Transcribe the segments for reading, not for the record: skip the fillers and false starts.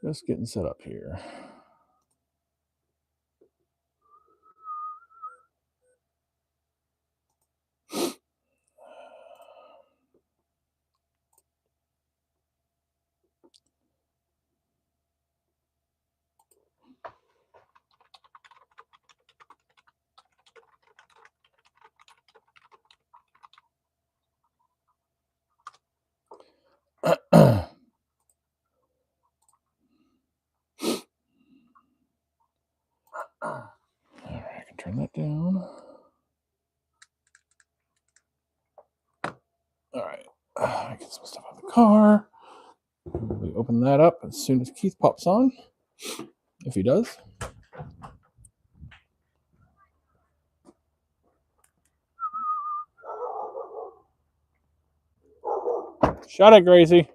Just getting set up here. All right, I can turn that down. All right, I get some stuff out of the car. We open that up as soon as Keith pops on, if he does. Shut it, Gracie.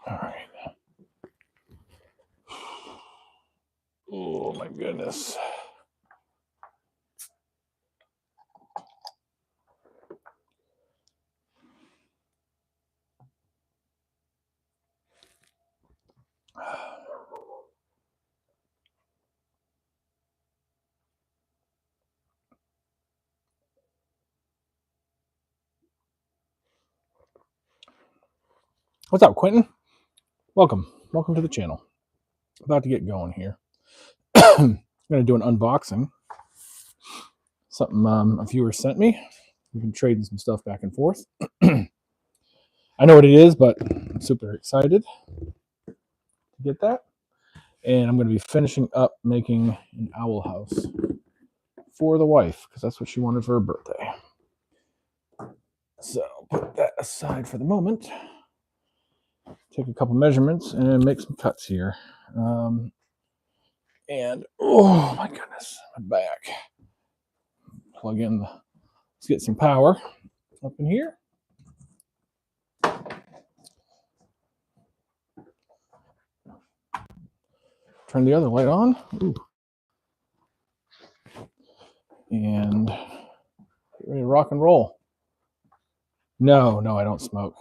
All right. Oh my goodness. What's up, Quentin? Welcome to the channel. About to get going here. I'm going to do an unboxing. Something a viewer sent me. We've been trading some stuff back and forth. I know what it is, but I'm super excited to get that. And I'm going to be finishing up making an owl house for the wife, because that's what she wanted for her birthday. So put that aside for the moment. Take a couple measurements and make some cuts here. And oh my goodness, my back. Plug in the, let's get some power up in here. Turn the other light on. Ooh. And get ready to rock and roll. No, I don't smoke.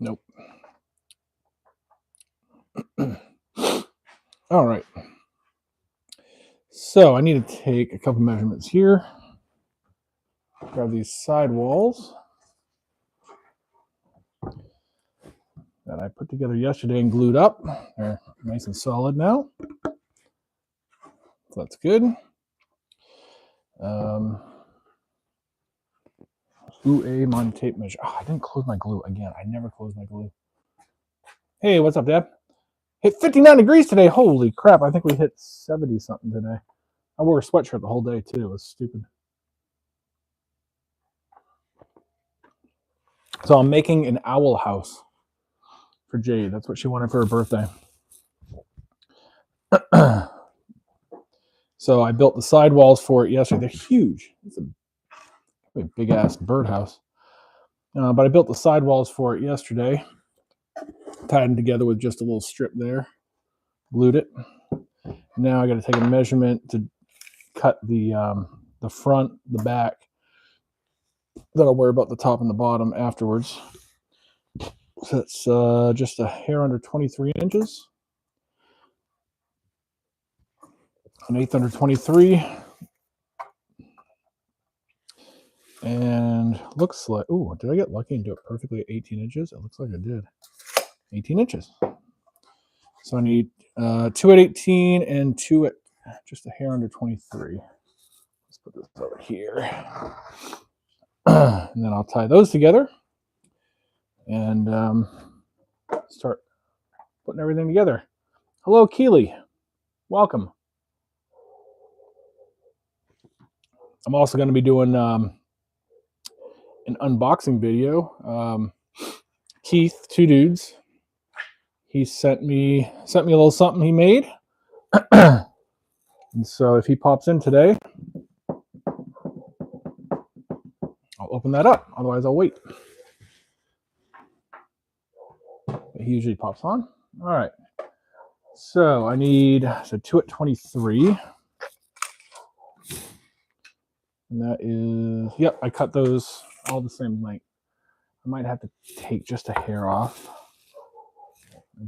Nope. All right. So I need to take a couple measurements here. Grab these side walls that I put together yesterday and glued up. They're nice and solid now. So that's good. My tape measure. Oh, I didn't close my glue again. I never close my glue. Hey, what's up, Deb? Hit 59 degrees today. Holy crap. I think we hit 70 something today. I wore a sweatshirt the whole day too. It was stupid. So I'm making an owl house for Jade. That's what she wanted for her birthday. So I built the side walls for it yesterday. They're huge. It's a big ass birdhouse. But I built the side walls for it yesterday. Tied them together with just a little strip there. Glued it. Now I got to take a measurement to cut the front, the back. Then I'll worry about the top and the bottom afterwards. So it's just a hair under 23 inches. An eighth under 23. And looks like, oh, did I get lucky and do it perfectly at 18 inches? It looks like I did. 18 inches. So I need 2 at 18 and 2 at just a hair under 23. Let's put this over here. And then I'll tie those together and start putting everything together. Hello, Keely. Welcome. I'm also going to be doing an unboxing video. Keith, two dudes. he sent me a little something he made. And so if he pops in today, I'll open that up. Otherwise, I'll wait. He usually pops on. All right. So I need 2 at 23. And that is, yep, I cut those all the same length. I might have to take just a hair off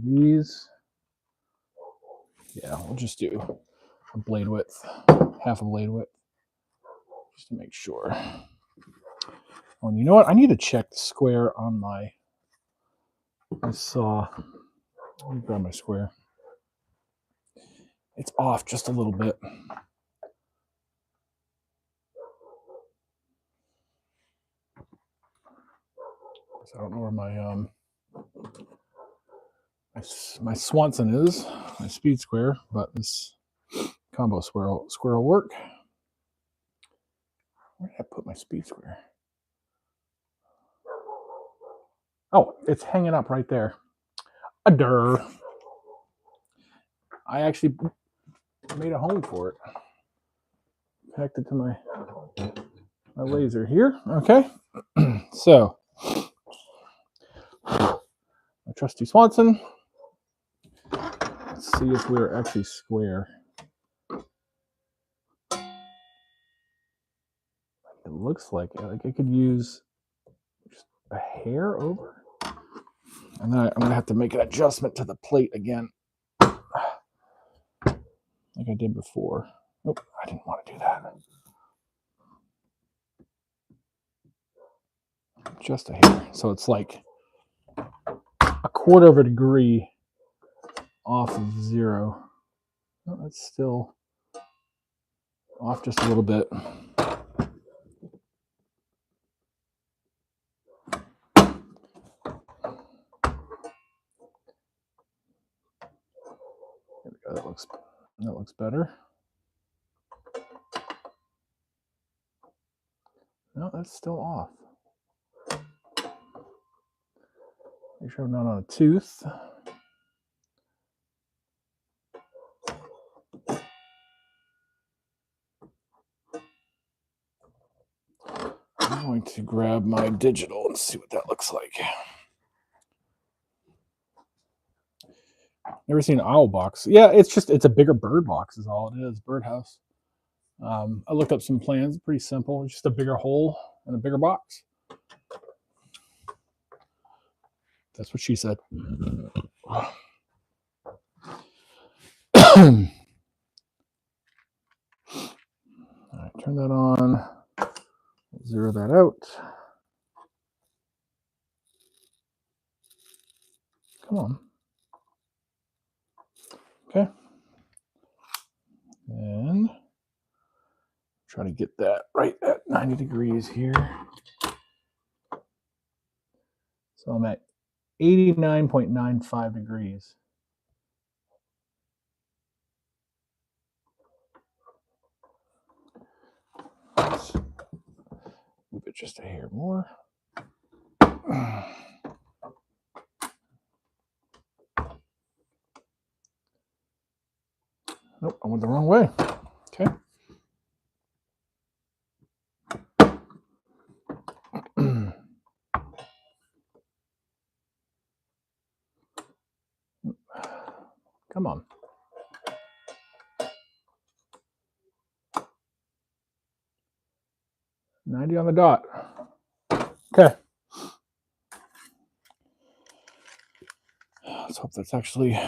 these. Yeah, we'll just do a blade width, half a blade width, just to make sure. Oh, and you know what? I need to check the square on my saw. Let me grab my square. It's off just a little bit. I don't know where my Swanson is, my speed square, but this combo square will work. Where did I put my speed square? Oh, it's hanging up right there. I actually made a home for it. Connected to my laser here. Okay. So, my trusty Swanson. Let's see if we're actually square. It looks like I could use just a hair over. And then I'm going to have to make an adjustment to the plate again. Like I did before. Nope, I didn't want to do that. Just a hair. So it's like a quarter of a degree off of 0. Oh, that's still off just a little bit. There we go. That looks better. No, that's still off. Make sure I'm not on a tooth. I'm going to grab my digital and see what that looks like. Never seen an owl box. Yeah, it's a bigger bird box is all it is, birdhouse. I looked up some plans, pretty simple. Just a bigger hole and a bigger box. That's what she said. All right, turn that on. Zero that out. Come on. Okay. And try to get that right at 90 degrees here. So I'm at 89.95 degrees. Let's move it just a hair more. Nope, I went the wrong way. Okay. Come on. $90 on the dot. Okay. Let's hope that's actually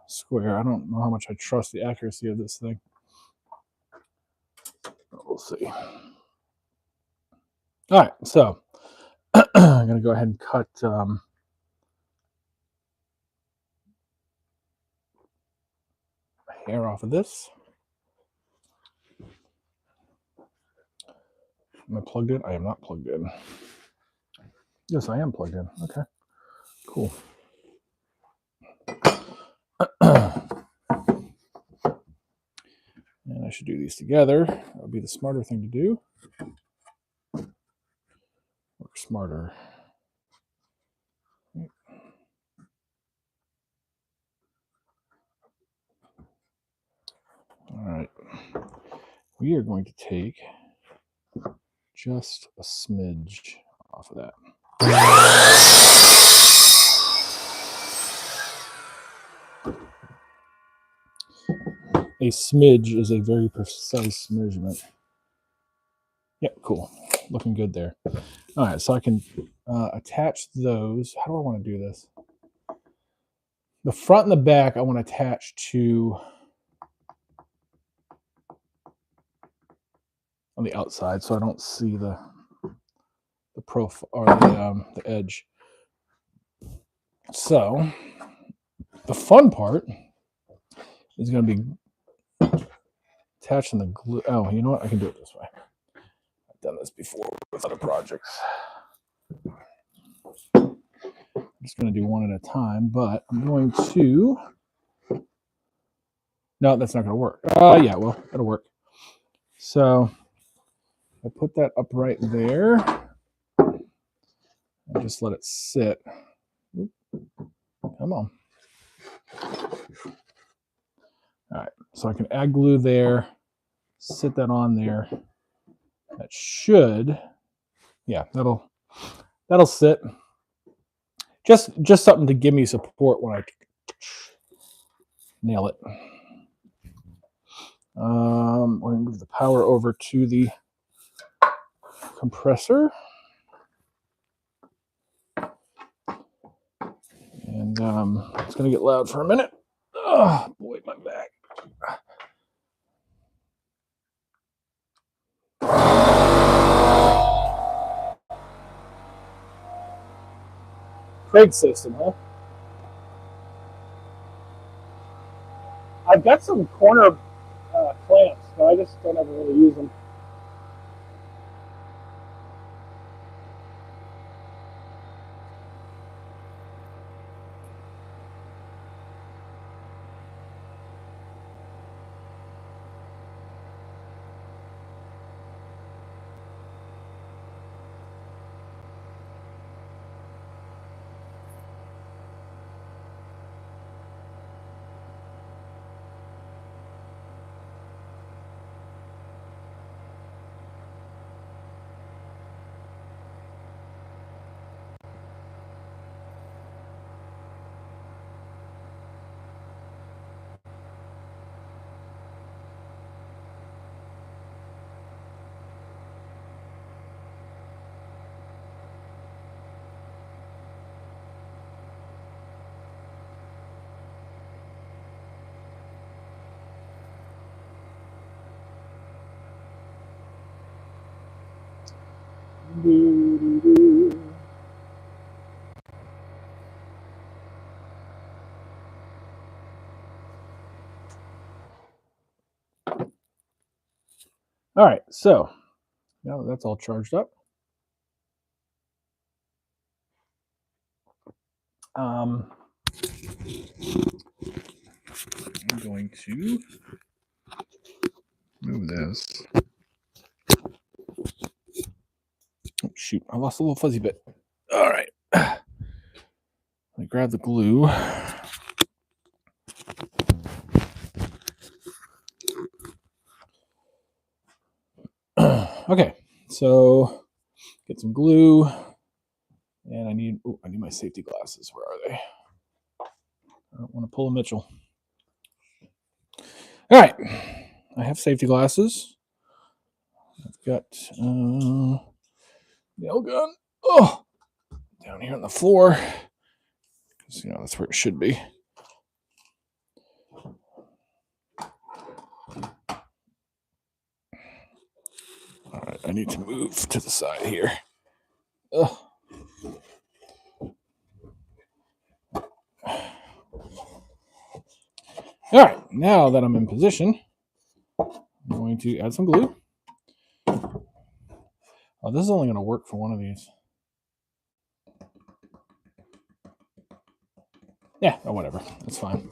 square. I don't know how much I trust the accuracy of this thing. We'll see. All right, so I'm going to go ahead and cut hair off of this. Am I plugged in? I am not plugged in. Yes, I am plugged in. Okay, cool. And I should do these together. That would be the smarter thing to do. Work smarter. we are going to take just a smidge off of that. A smidge is a very precise measurement. Yep, cool. Looking good there. All right, so I can attach those. How do I want to do this? The front and the back I want to attach to on the outside, so I don't see the profile or the edge. So the fun part is going to be attaching the glue. Oh, you know what? I can do it this way. I've done this before with other projects. I'm just going to do one at a time, but I'm going to. No, that's not going to work. Yeah, well, it'll work. So I put that up right there and just let it sit. Come on. All right, so I can add glue there, sit that on there. That should, yeah, that'll sit. Just something to give me support when I nail it. We're gonna move the power over to the compressor, and it's gonna get loud for a minute. Oh boy, my back. Craig system, huh? I've got some corner clamps, but I just don't ever really use them. All right, so now that that's all charged up, I'm going to move this. Oh, shoot, I lost a little fuzzy bit. All right. Let me grab the glue. Okay, so get some glue, and I need my safety glasses. Where are they? I don't want to pull a Mitchell. All right, I have safety glasses. I've got nail gun. Oh, down here on the floor, because that's where it should be. All right, I need to move to the side here. Ugh. All right, now that I'm in position, I'm going to add some glue. Oh, this is only going to work for one of these. Yeah, or whatever. That's fine.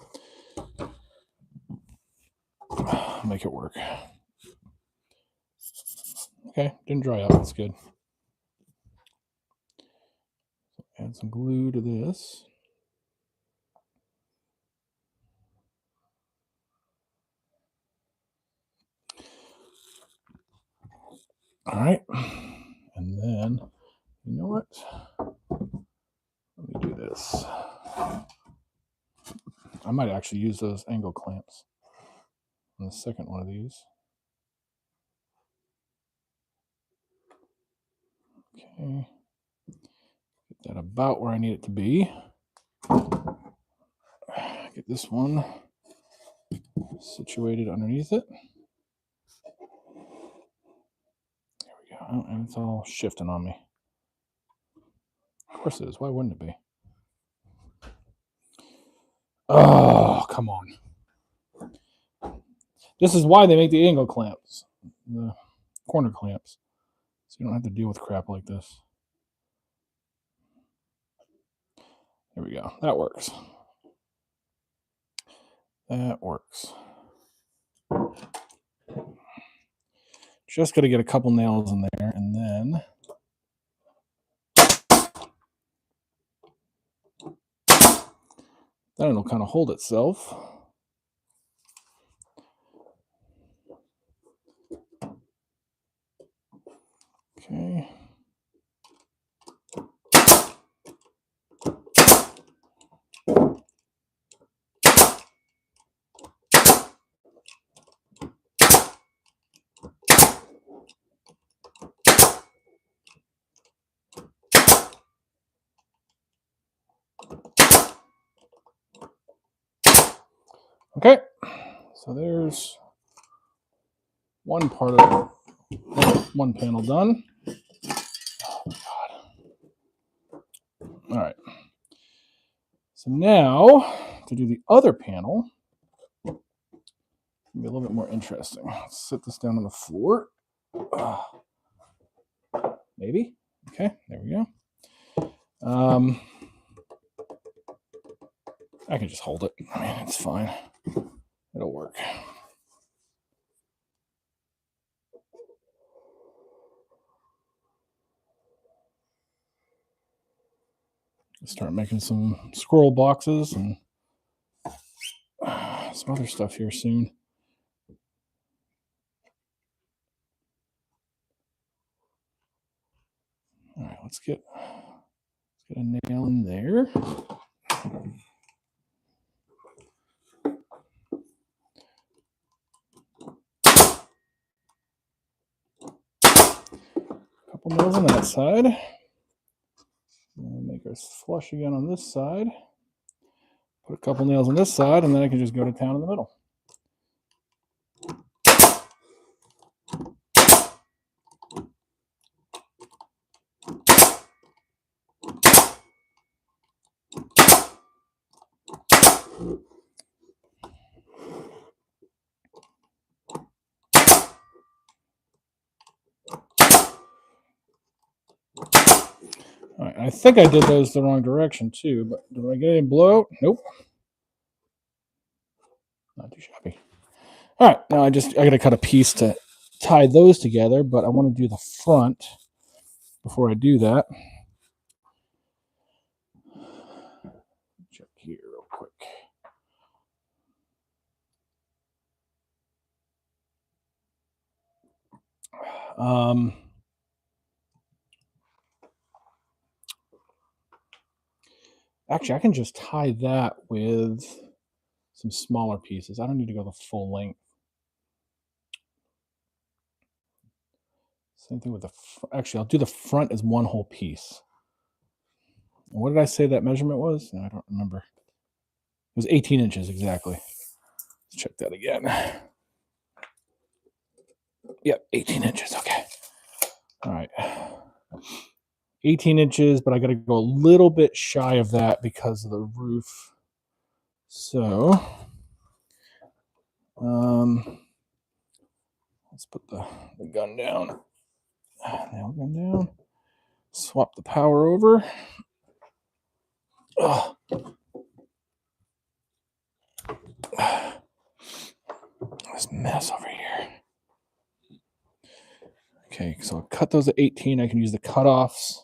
Make it work. Okay, didn't dry up. That's good. Add some glue to this. right. And then, you know what? Let me do this. I might actually use those angle clamps on the second one of these. Okay. Get that about where I need it to be. Get this one situated underneath it. There we go. Oh, and it's all shifting on me. Of course it is. Why wouldn't it be? Oh, come on. This is why they make the angle clamps, the corner clamps, so you don't have to deal with crap like this. There we go. That works. That works. Just got to get a couple nails in there, and then it'll kind of hold itself. Okay. Okay. So there's one part of one panel done. Oh my God. All right. So now to do the other panel, it's gonna be a little bit more interesting. Let's sit this down on the floor. Maybe. Okay, there we go. I can just hold it. I mean, it's fine. It'll work. Start making some squirrel boxes and some other stuff here soon. All right, let's get a nail in there. Couple nails on that side. And make ours flush again on this side. Put a couple nails on this side, and then I can just go to town in the middle. All right, I think I did those the wrong direction too, but did I get any blowout? Nope. Not too shabby. All right, now I got to cut a piece to tie those together, but I want to do the front before I do that. Check here real quick. Actually, I can just tie that with some smaller pieces. I don't need to go the full length. Same thing with actually, I'll do the front as one whole piece. What did I say that measurement was? No, I don't remember. It was 18 inches exactly. Let's check that again. Yep, 18 inches. Okay. All right. 18 inches, but I got to go a little bit shy of that because of the roof. So, let's put the gun down. Nail gun down. Swap the power over. Oh. This mess over here. Okay, so I'll cut those at 18. I can use the cutoffs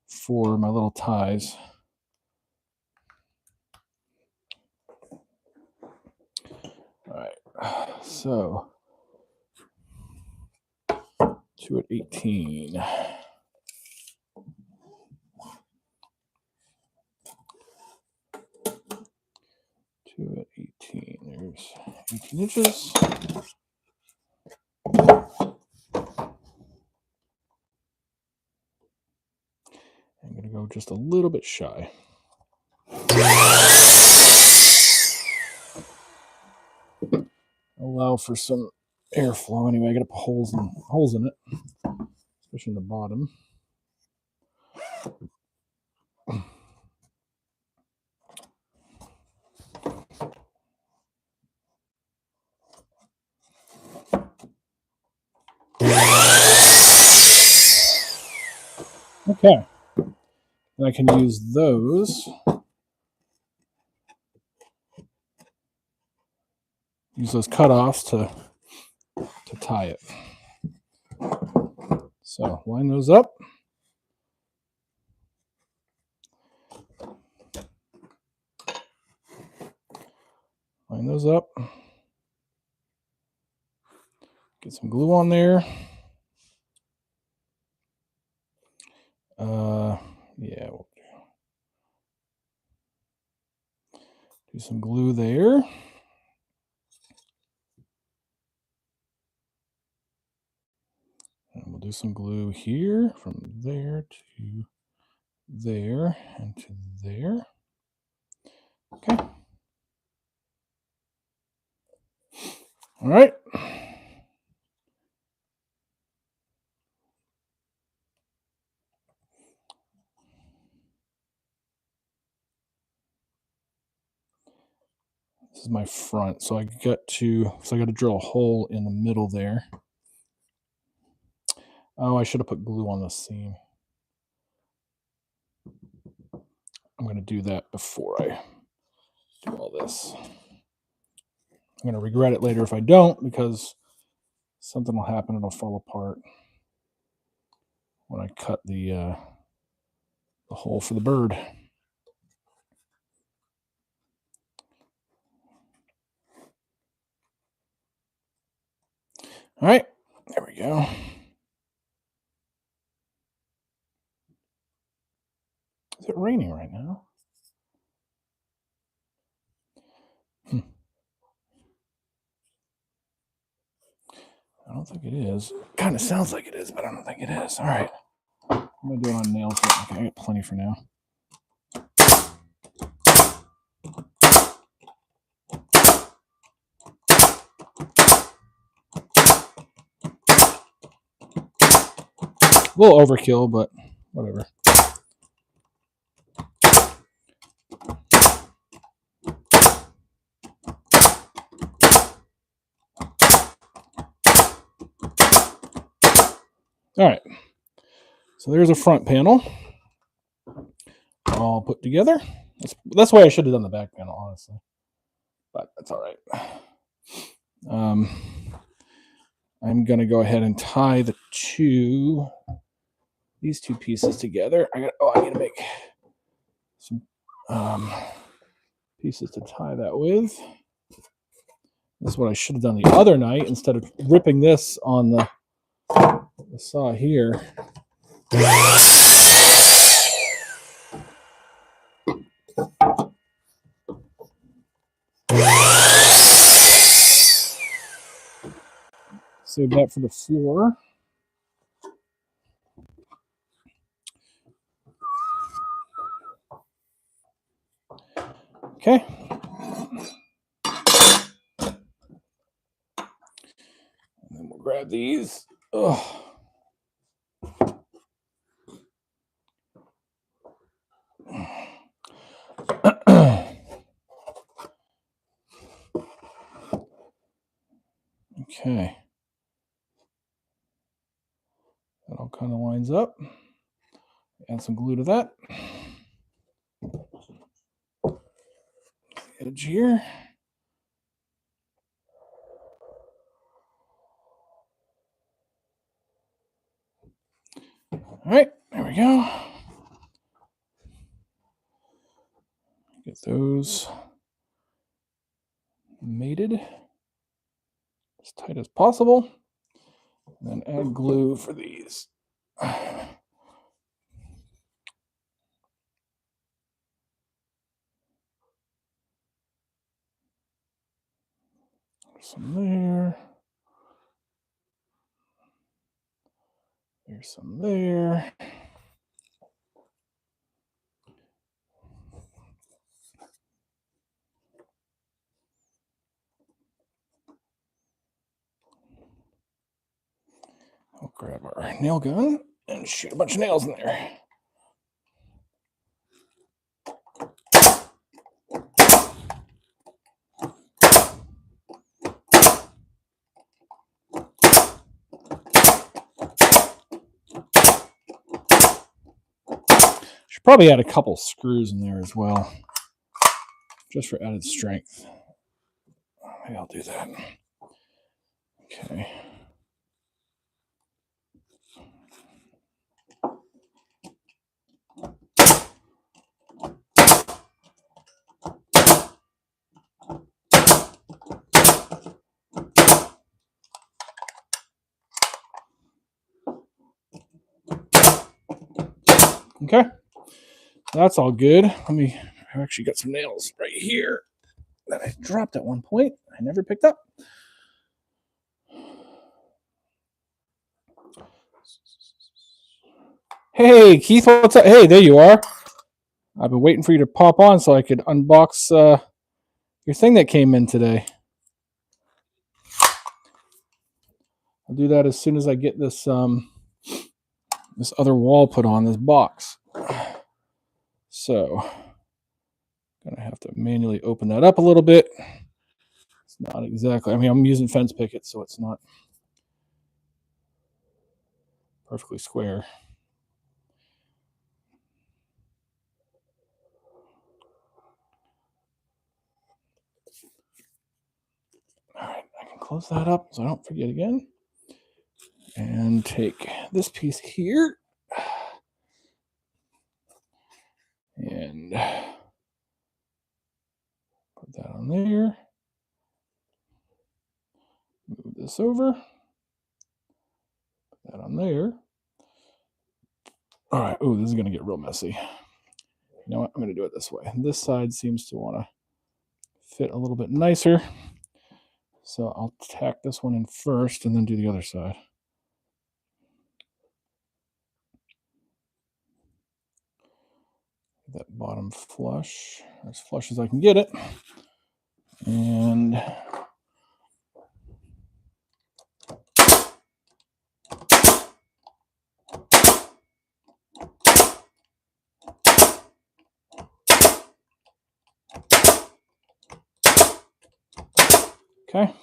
for my little ties. All right, so 2 at 18. 2 at 18. There's 18 inches. I'm going to go just a little bit shy. Allow for some airflow anyway. I got to put holes in it, especially in the bottom. Okay, and I can use those. Use those cutoffs to tie it. So line those up. Line those up. Get some glue on there. Yeah, we'll do some glue there. And we'll do some glue here from there to there and to there. Okay. All right. This is my front, so I got to drill a hole in the middle there. Oh, I should have put glue on the seam. I'm going to do that before I do all this. I'm going to regret it later if I don't, because something will happen. It'll fall apart when I cut the hole for the bird. All right, there we go. Is it raining right now? I don't think it is. Kind of sounds like it is, but I don't think it is. All right. I'm going to do it on nails. Okay, I got plenty for now. A little overkill, but whatever. All right. So there's a front panel all put together. That's why I should have done the back panel, honestly. But that's all right. I'm going to go ahead and tie these two pieces together. I got to make some pieces to tie that with. This is what I should have done the other night instead of ripping this on the saw here. Save that for the floor. Okay. And then we'll grab these. Ugh. Okay. That all kind of lines up. Add some glue to that. Edge here. All right, there we go. Get those mated as tight as possible. And then add glue for these. Some there. There's some there. I'll grab our nail gun and shoot a bunch of nails in there. Should probably add a couple screws in there as well, just for added strength. Maybe I'll do that. Okay. Okay, that's all good. I've actually got some nails right here that I dropped at one point. I never picked up. Hey, Keith, what's up? Hey, there you are. I've been waiting for you to pop on so I could unbox your thing that came in today. I'll do that as soon as I get this this other wall put on this box. So, gonna have to manually open that up a little bit. It's not exactly. I mean, I'm using fence picket, so it's not perfectly square. All right, I can close that up so I don't forget again. And take this piece here and put that on there. Move this over. Put that on there. All right. Oh, this is going to get real messy. You know what? I'm going to do it this way. This side seems to want to fit a little bit nicer. So I'll tack this one in first and then do the other side. That bottom flush, as flush as I can get it. And okay,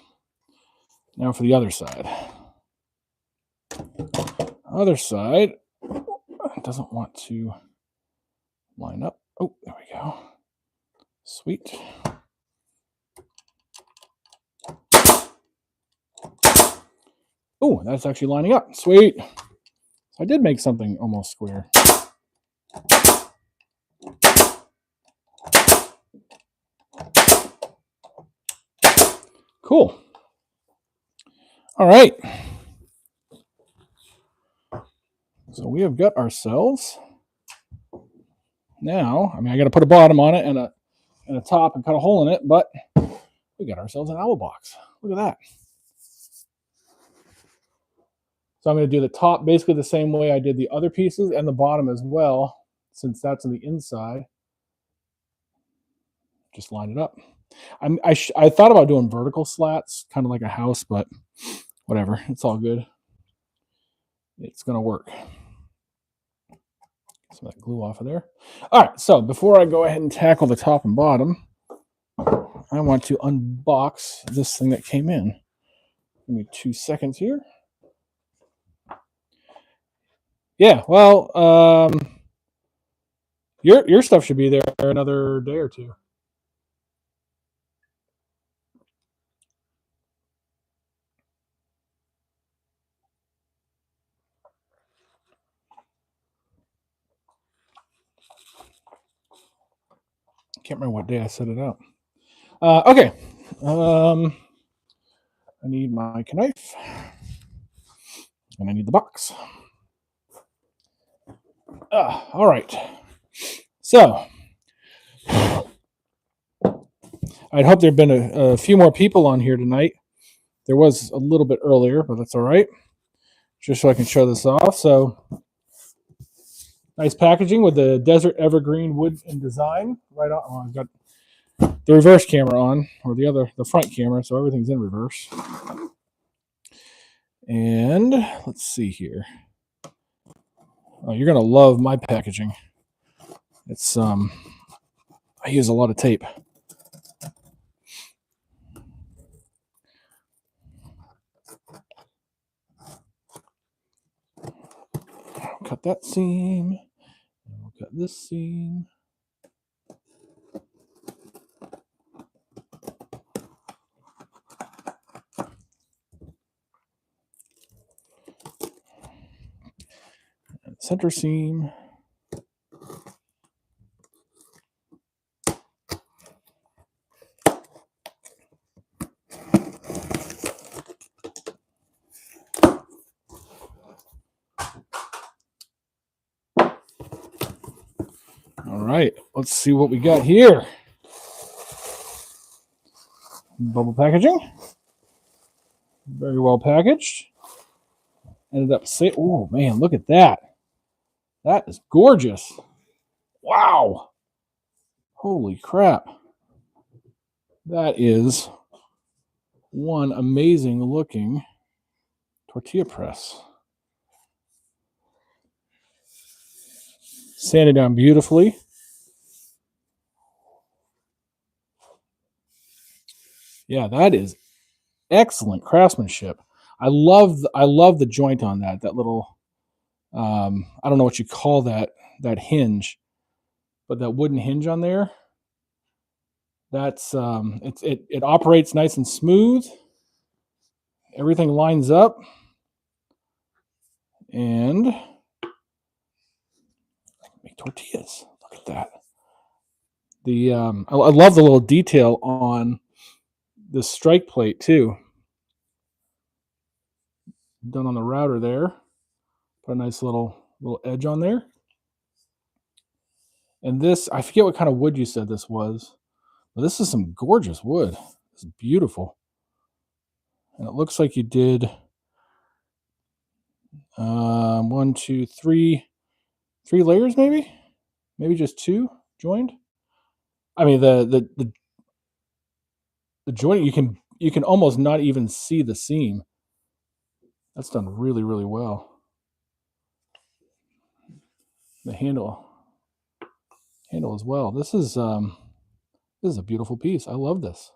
now for the other side. Other side doesn't want to line up. Oh, there we go. Sweet. Oh, that's actually lining up. Sweet. So I did make something almost square. Cool. All right. So we have got ourselves now. I mean, I got to put a bottom on it and a top and cut a hole in it, but we got ourselves an owl box. Look at that. So I'm going to do the top basically the same way I did the other pieces and the bottom as well, since that's on the inside. Just line it up. I thought about doing vertical slats, kind of like a house, but whatever. It's all good. It's going to work. Some of that glue off of there. All right, so before I go ahead and tackle the top and bottom, I want to unbox this thing that came in. Give me 2 seconds here. Yeah, well, your stuff should be there another day or two. Can't remember what day I set it up. Okay. I need my knife. And I need the box. All right. So, I'd hope there'd been a few more people on here tonight. There was a little bit earlier, but that's all right. Just so I can show this off. So, nice packaging with the Desert Evergreen wood and design right on. Oh, I've got the reverse camera on, or the front camera, so everything's in reverse. And let's see here. Oh, you're gonna love my packaging. It's I use a lot of tape. Cut that seam. We'll cut this seam. Center seam. All right, let's see what we got here. Bubble packaging. Very well packaged. Ended up saying, oh man, look at that. That is gorgeous. Wow. Holy crap. That is one amazing looking tortilla press. Sanded down beautifully. Yeah, that is excellent craftsmanship. I love the joint on that. That little I don't know what you call that hinge, but that wooden hinge on there. That's it operates nice and smooth. Everything lines up, and make tortillas. Look at that. The I love the little detail on the strike plate too. Done on the router there. Put a nice little edge on there. And this, I forget what kind of wood you said this was, but this is some gorgeous wood. It's beautiful. And it looks like you did 1, 2, 3 layers, maybe just 2 joined. I mean the joint, you can almost not even see the seam. That's done really, really well. The handle as well. This is a beautiful piece. I love this.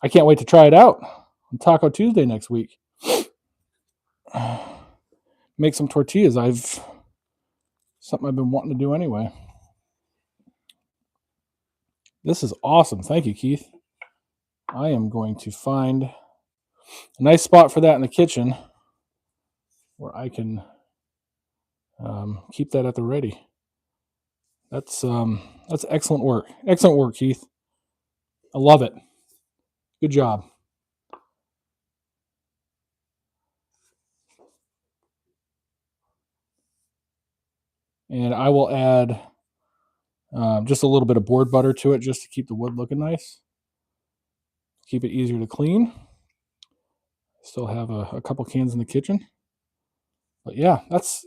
I can't wait to try it out on Taco Tuesday next week. Make some tortillas. Something I've been wanting to do anyway. This is awesome. Thank you, Keith. I am going to find a nice spot for that in the kitchen where I can keep that at the ready. That's excellent work. Excellent work, Keith. I love it. Good job. And I will add just a little bit of board butter to it just to keep the wood looking nice. Keep it easier to clean. Still have a couple cans in the kitchen. But yeah, that's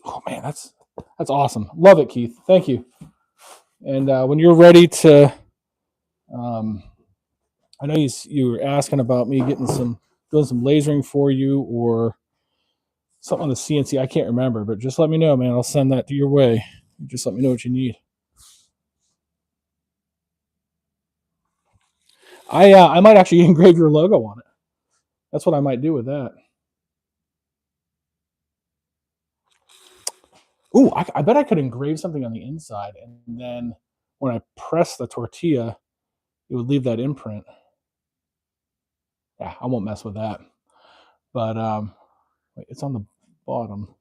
awesome. Love it, Keith. Thank you. And when you're ready to, I know you were asking about me doing some lasering for you or something on the CNC. I can't remember, but just let me know, man. I'll send that to your way. Just let me know what you need. I might actually engrave your logo on it. That's what I might do with that. Ooh, I bet I could engrave something on the inside, and then when I press the tortilla, it would leave that imprint. Yeah, I won't mess with that. But wait, it's on the bottom.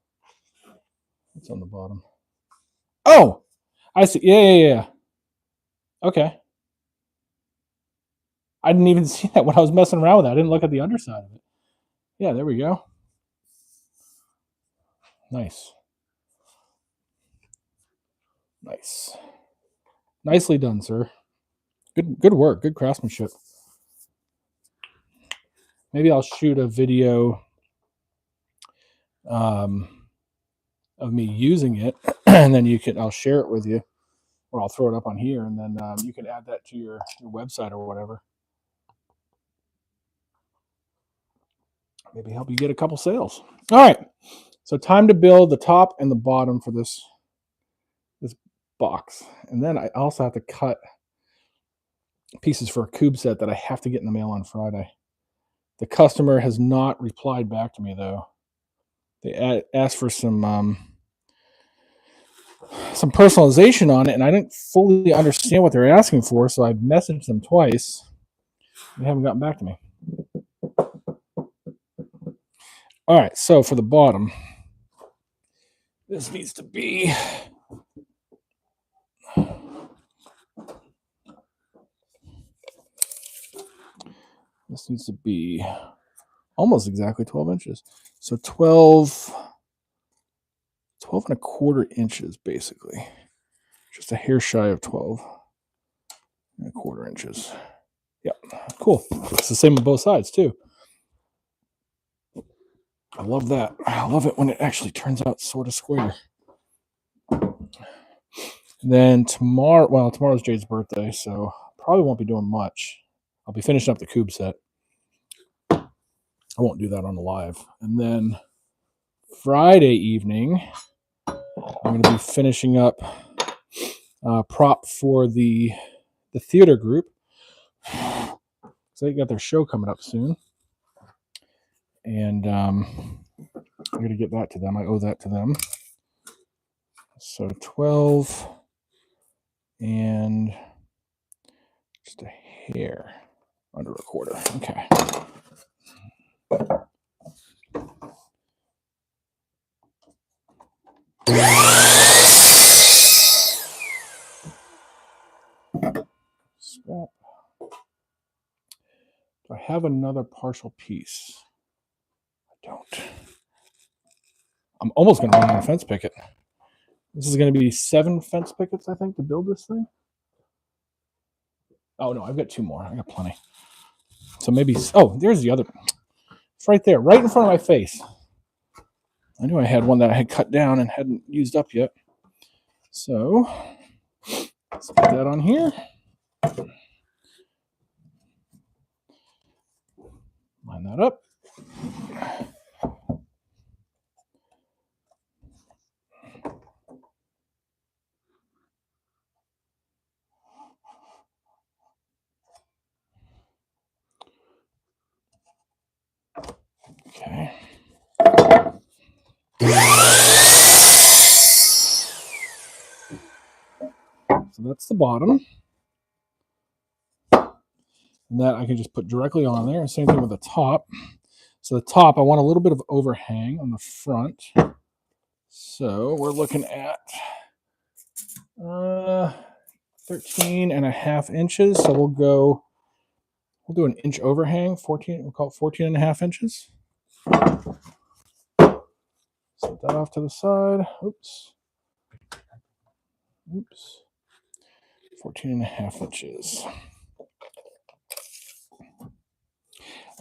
It's on the bottom. Oh, I see. Yeah. Okay. I didn't even see that when I was messing around with it. I didn't look at the underside of it. Yeah, there we go. Nice. Nice. Nicely done, sir. Good work. Good craftsmanship. Maybe I'll shoot a video of me using it, and then I'll share it with you, or I'll throw it up on here, and then you can add that to your website or whatever. Maybe help you get a couple sales. All right. So time to build the top and the bottom for this box. And then I also have to cut pieces for a cube set that I have to get in the mail on Friday. The customer has not replied back to me, though. They asked for some personalization on it, and I didn't fully understand what they're asking for, so I messaged them twice. They haven't gotten back to me. All right, so for the bottom, this needs to be almost exactly 12 inches. So 12 and a quarter inches, basically. Just a hair shy of 12 and a quarter inches. Yep, cool. It's the same on both sides, too. I love that. I love it when it actually turns out sort of square. Then tomorrow's Jade's birthday, so probably won't be doing much. I'll be finishing up the cube set. I won't do that on the live. And then Friday evening, I'm going to be finishing up prop for the theater group. So they got their show coming up soon. And I'm going to get that to them. I owe that to them. So 12 and just a hair under a quarter. Okay. Scrap. Do I have another partial piece? I don't. I'm almost going to run out of fence picket. This is going to be 7 fence pickets, I think, to build this thing. Oh, no, I've got 2 more. I got plenty. So maybe... Oh, there's the other... It's right there, right in front of my face. I knew I had one that I had cut down and hadn't used up yet. So, let's get that on here. Line that up. Okay. So that's the bottom. And that I can just put directly on there. Same thing with the top. So the top, I want a little bit of overhang on the front. So we're looking at 13 and a half inches. So we'll do an inch overhang, 14, we'll call it 14 and a half inches. Set that off to the side. Oops. 14 and a half inches.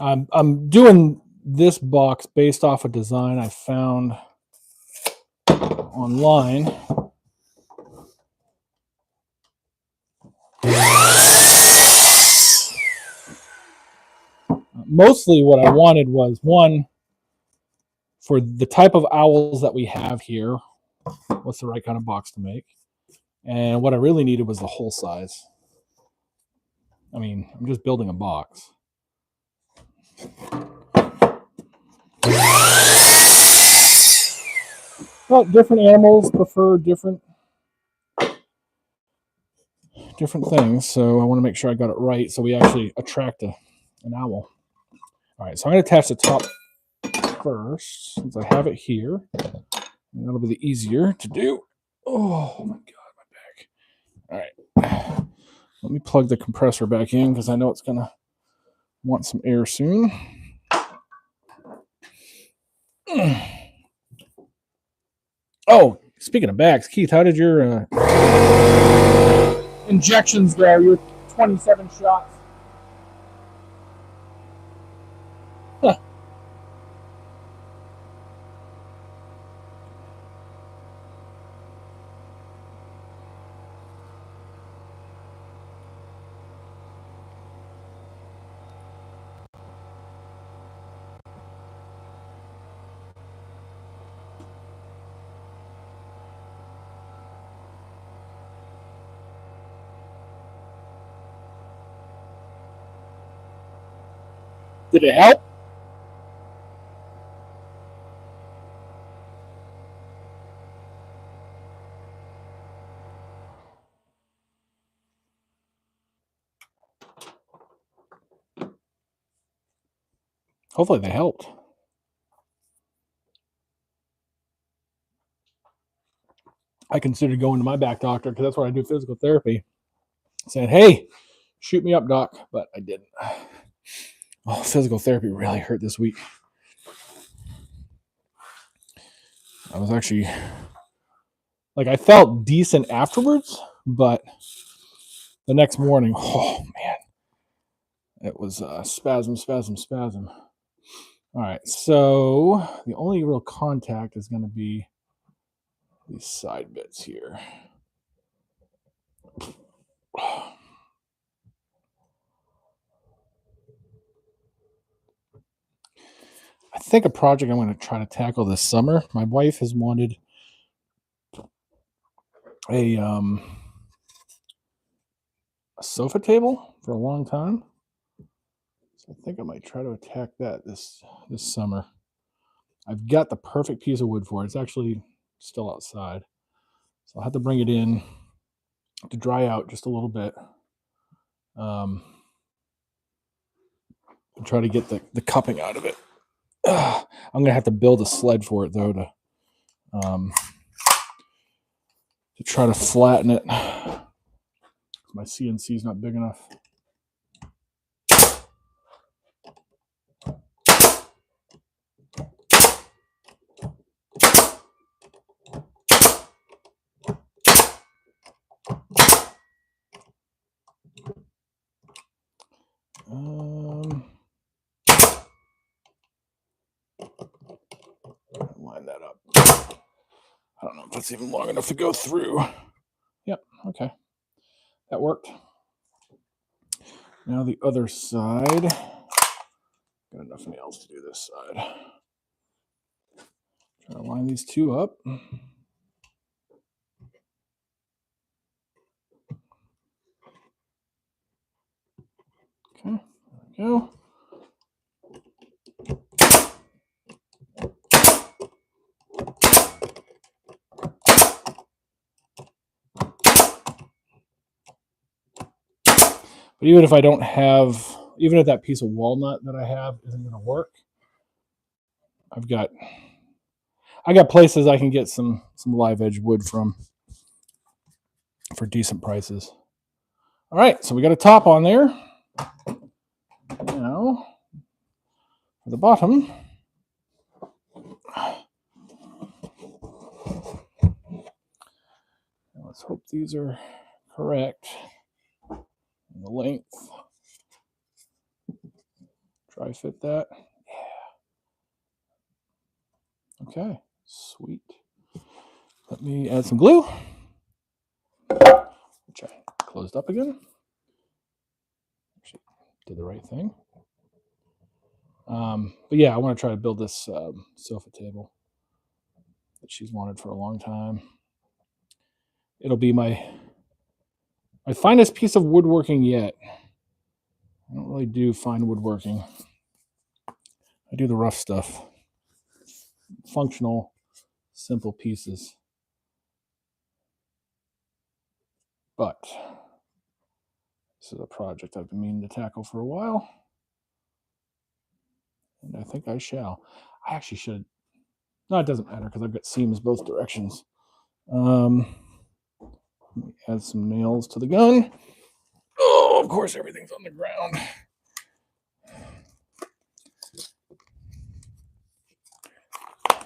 I'm doing this box based off a design I found online. Mostly what I wanted was, one, for the type of owls that we have here, what's the right kind of box to make? And what I really needed was the whole size. I mean, I'm just building a box. Well, different animals prefer different things, so I want to make sure I got it right so we actually attract an owl. All right, so I'm going to attach the top first, since I have it here. And that'll be the easier to do. Oh my God, my back. All right. Let me plug the compressor back in because I know it's going to want some air soon. Oh, speaking of backs, Keith, how did your injections go? Your 27 shots. Huh. Did it help? Hopefully they helped. I considered going to my back doctor because that's where I do physical therapy. Saying, hey, shoot me up, doc. But I didn't. Oh, physical therapy really hurt this week. I was actually, I felt decent afterwards, but the next morning, oh, man. It was spasm. All right, so the only real contact is going to be these side bits here. I think a project I'm going to try to tackle this summer. My wife has wanted a sofa table for a long time, so I think I might try to attack that this summer. I've got the perfect piece of wood for it. It's actually still outside, so I'll have to bring it in to dry out just a little bit. And try to get the cupping out of it. I'm gonna have to build a sled for it though to try to flatten it. My CNC is not big enough. Line that up. I don't know if that's even long enough to go through. Yep, okay. That worked. Now the other side. Got enough nails to do this side. Try to line these two up. Okay, there we go. But even if I don't have, even if that piece of walnut that I have isn't going to work, I got places I can get some live edge wood from for decent prices. All right, so we got a top on there. Now, for the bottom, let's hope these are correct in the length. Try fit that. Yeah. Okay, sweet. Let me add some glue, which I closed up again. Actually, did the right thing. But yeah, I want to try to build this sofa table that she's wanted for a long time. It'll be my finest piece of woodworking yet. I don't really do fine woodworking. I do the rough stuff. Functional, simple pieces. But this is a project I've been meaning to tackle for a while. And I think I shall. I actually should. No, it doesn't matter because I've got seams both directions. Let me add some nails to the gun. Oh, of course, everything's on the ground.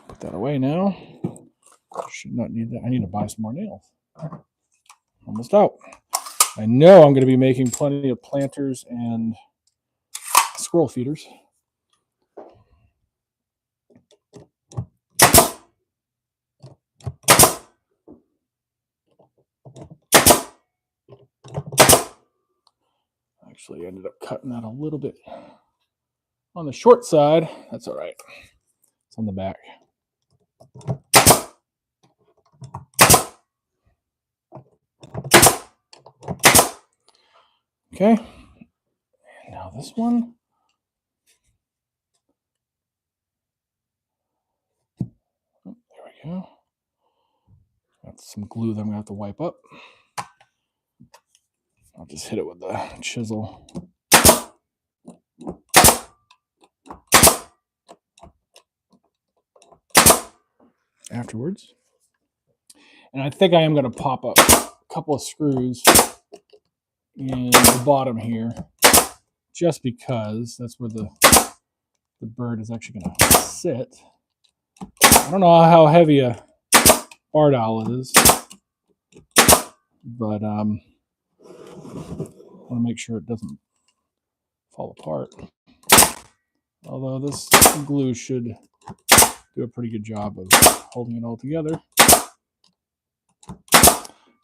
Put that away now. Should not need that. I need to buy some more nails. Almost out. I know I'm going to be making plenty of planters and squirrel feeders. Actually, I ended up cutting that a little bit on the short side. That's all right. It's on the back. Okay. Now this one. Oh, there we go. Got some glue that I'm going to have to wipe up. I'll just hit it with the chisel. Afterwards. And I think I am going to pop up a couple of screws in the bottom here, just because that's where the bird is actually going to sit. I don't know how heavy a barred owl is, but I want to make sure it doesn't fall apart. Although this glue should do a pretty good job of holding it all together.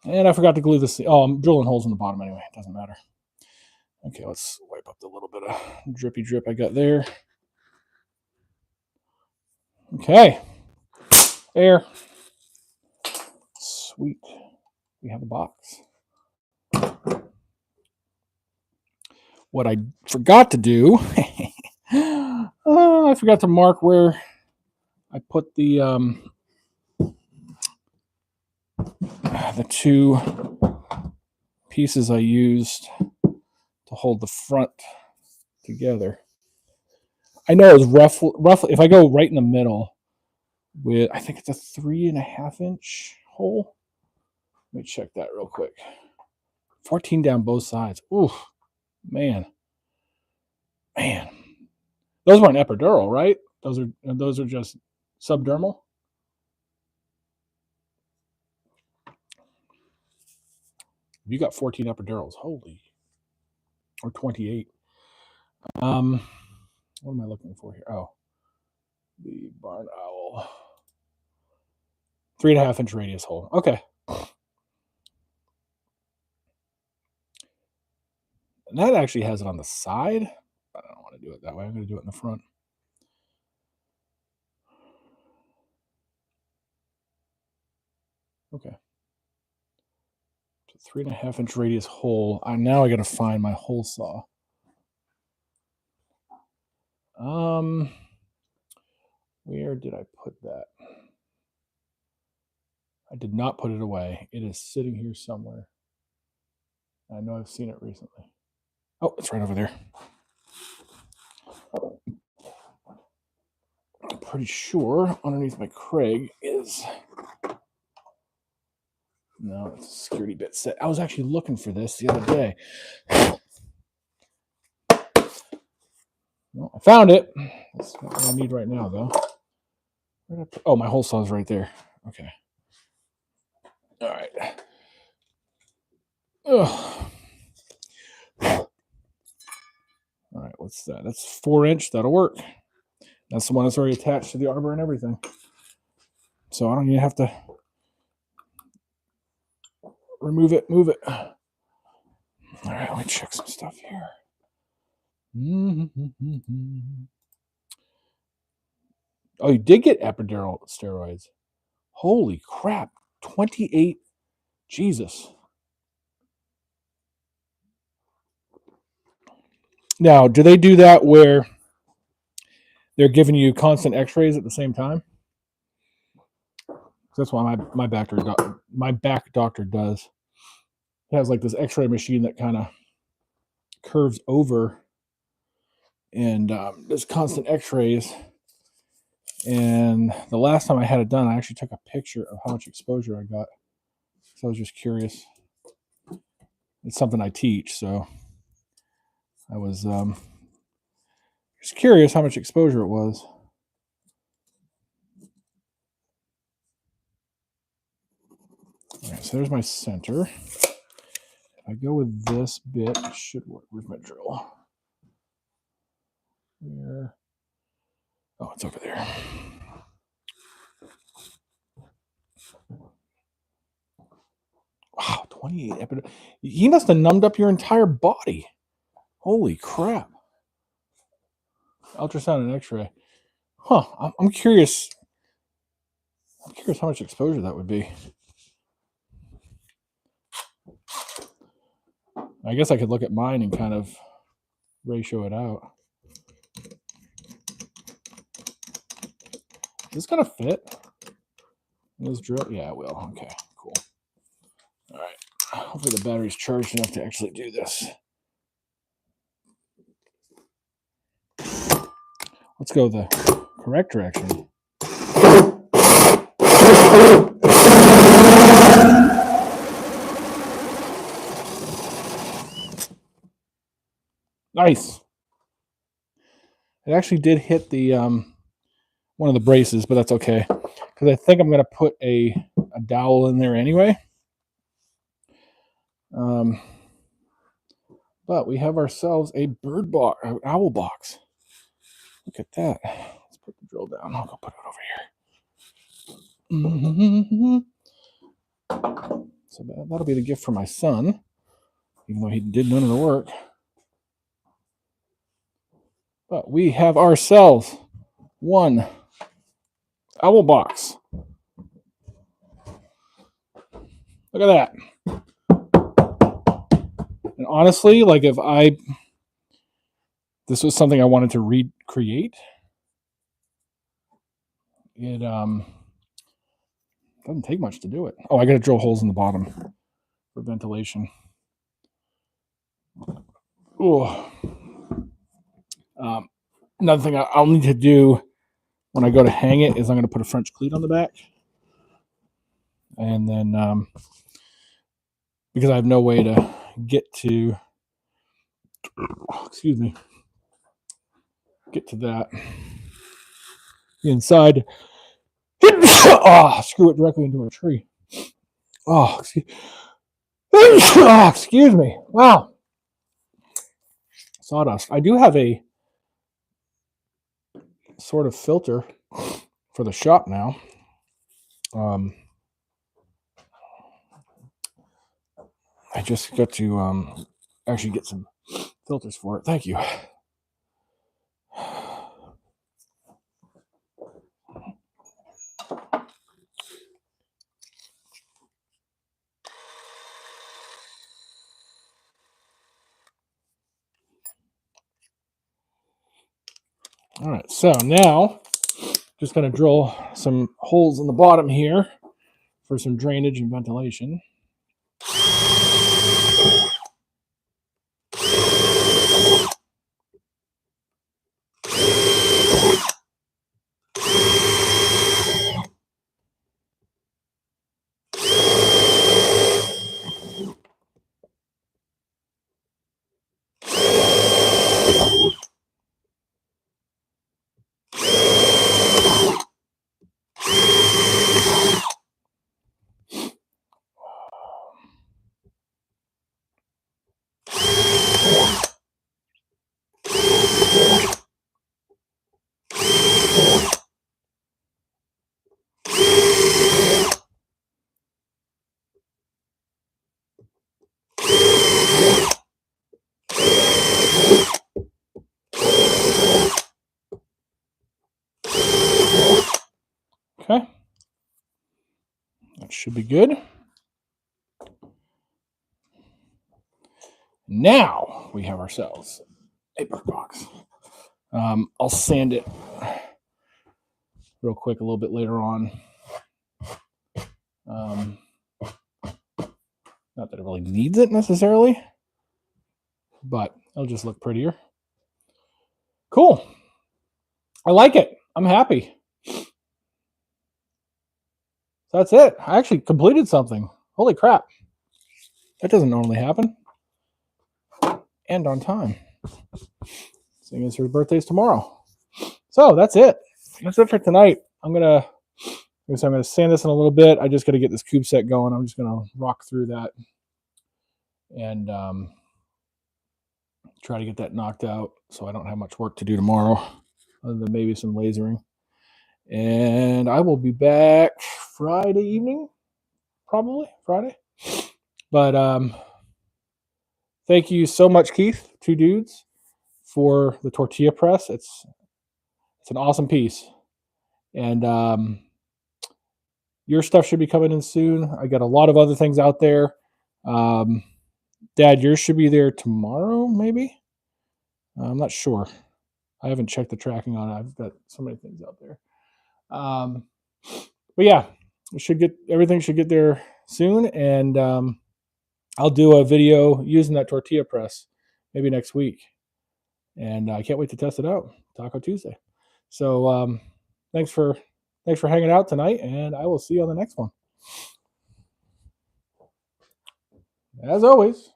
And I forgot to glue this. Oh, I'm drilling holes in the bottom anyway. It doesn't matter. Okay, let's wipe up the little bit of drippy drip I got there. Okay. There. Sweet. We have a box. What I forgot to do, I forgot to mark where I put the two pieces I used to hold the front together. I know it was roughly, if I go right in the middle with, I think it's a 3.5 inch hole. Let me check that real quick. 14 down both sides. Ooh, man. Those weren't epidural, right? Those are just subdermal. You got 14 epidurals. Holy. Or 28. What am I looking for here? Oh, the barn owl. 3.5 inch radius hole. Okay. And that actually has it on the side. I don't want to do it that way. I'm going to do it in the front. Okay. So 3.5 inch radius hole. Now I got to find my hole saw. Where did I put that? I did not put it away. It is sitting here somewhere. I know I've seen it recently. Oh, it's right over there. I'm pretty sure underneath my Craig is... No, it's a security bit set. I was actually looking for this the other day. Well, I found it. That's not what I need right now, though. Oh, my hole saw is right there. Okay. All right. Ugh. All right, what's that? That's 4 inch. That'll work. That's the one that's already attached to the arbor and everything. So I don't even have to remove it, move it. All right, let me check some stuff here. Oh, you did get epidural steroids. Holy crap. 28. Jesus. Now, do they do that where they're giving you constant x-rays at the same time? That's what my back doctor does. He has like this x-ray machine that kind of curves over and there's constant x-rays. And the last time I had it done, I actually took a picture of how much exposure I got. So I was just curious. It's something I teach, so I was just curious how much exposure it was. All right, so there's my center. If I go with this bit, it should work. Where's my drill? Where? Oh, it's over there. Wow, 28 He must have numbed up your entire body. Holy crap. Ultrasound and x-ray. Huh, I'm curious. I'm curious how much exposure that would be. I guess I could look at mine and kind of ratio it out. Is this gonna fit in this drill? Yeah, it will. Okay, cool. All right. Hopefully the battery's charged enough to actually do this. Let's go the correct direction. Nice. It actually did hit the one of the braces, but that's okay because I think I'm going to put a dowel in there anyway. But we have ourselves a bird box, an owl box. Look at that. Let's put the drill down. I'll go put it over here. So that'll be the gift for my son, even though he did none of the work. But we have ourselves one owl box. Look at that. And honestly, like if this was something I wanted to recreate, it doesn't take much to do it. Oh, I got to drill holes in the bottom for ventilation. Oh. Another thing I'll need to do when I go to hang it is I'm going to put a French cleat on the back. And then, because I have no way to get to, get to that inside. Oh, screw it directly into a tree. Oh, excuse me. Wow. Sawdust. I do have a sort of filter for the shop now. I just got to actually get some filters for it. Thank you. All right, so now just going to drill some holes in the bottom here for some drainage and ventilation. Okay, that should be good. Now we have ourselves a bird box. I'll sand it real quick a little bit later on. Not that it really needs it necessarily, but it'll just look prettier. Cool. I like it. I'm happy. That's it. I actually completed something. Holy crap. That doesn't normally happen. And on time. Seeing as her birthday's tomorrow. So that's it. That's it for tonight. I'm going to So I'm going to sand this in a little bit. I just got to get this cube set going. I'm just going to rock through that and try to get that knocked out so I don't have much work to do tomorrow, other than maybe some lasering. And I will be back Friday evening, probably Friday. But thank you so much, Keith, Two Dudes, for the tortilla press. It's an awesome piece. And your stuff should be coming in soon. I got a lot of other things out there. Dad, yours should be there tomorrow, maybe? I'm not sure. I haven't checked the tracking on it. I've got so many things out there. But yeah, everything should get there soon. And I'll do a video using that tortilla press maybe next week. And I can't wait to test it out. Taco Tuesday. So thanks for hanging out tonight, and I will see you on the next one. As always,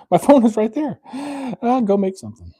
my phone is right there. I'll go make something.